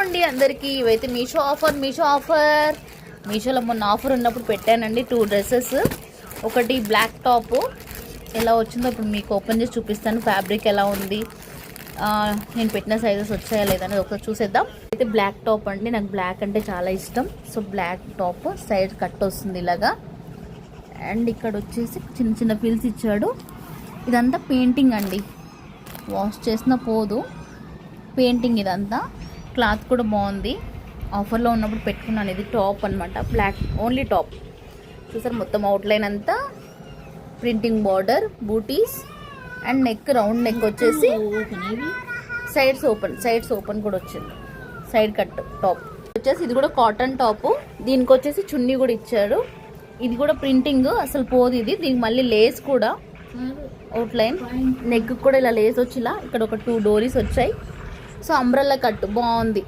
అండి అందరికీ. ఇవైతే మీషో ఆఫర్. మీషోలో మొన్న ఆఫర్ ఉన్నప్పుడు పెట్టానండి 2 డ్రెస్సెస్. ఒకటి బ్లాక్ టాప్ ఎలా వచ్చిందో ఇప్పుడు మీకు ఓపెన్ చేసి చూపిస్తాను. ఫ్యాబ్రిక్ ఎలా ఉంది, నేను పెట్టిన సైజెస్ వచ్చాయా లేదనేది ఒకసారి చూసేద్దాం. అయితే బ్లాక్ టాప్ అండి, నాకు బ్లాక్ అంటే చాలా ఇష్టం. So black top side cut వస్తుంది ఇలాగా. అండ్ ఇక్కడ వచ్చేసి చిన్న చిన్న పిల్స్ ఇచ్చాడు. ఇదంతా పెయింటింగ్ అండి, వాష్ చేసిన పోదు, పెయింటింగ్ ఇదంతా. క్లాత్ కూడా బాగుంది, ఆఫర్లో ఉన్నప్పుడు పెట్టుకున్నాను. ఇది టాప్ అనమాట, బ్లాక్ ఓన్లీ టాప్. చూసారు మొత్తం అవుట్లైన్ అంతా printing, border, booties and neck, round neck వచ్చేసి సైడ్స్ ఓపెన్ కూడా వచ్చింది. సైడ్ కట్ టాప్ వచ్చేసి ఇది కూడా కాటన్ టాప్. దీనికి వచ్చేసి చున్నీ కూడా ఇచ్చారు. ఇది కూడా ప్రింటింగ్ అసలు పోదు ఇది. దీనికి మళ్ళీ లేస్ కూడా అవుట్లైన్, నెక్ కూడా ఇలా లేస్ వచ్చి ఇలా ఇక్కడ ఒక 2 డోరీస్ వచ్చాయి. సో అంబ్రెల్లా కట్ బాగుంది.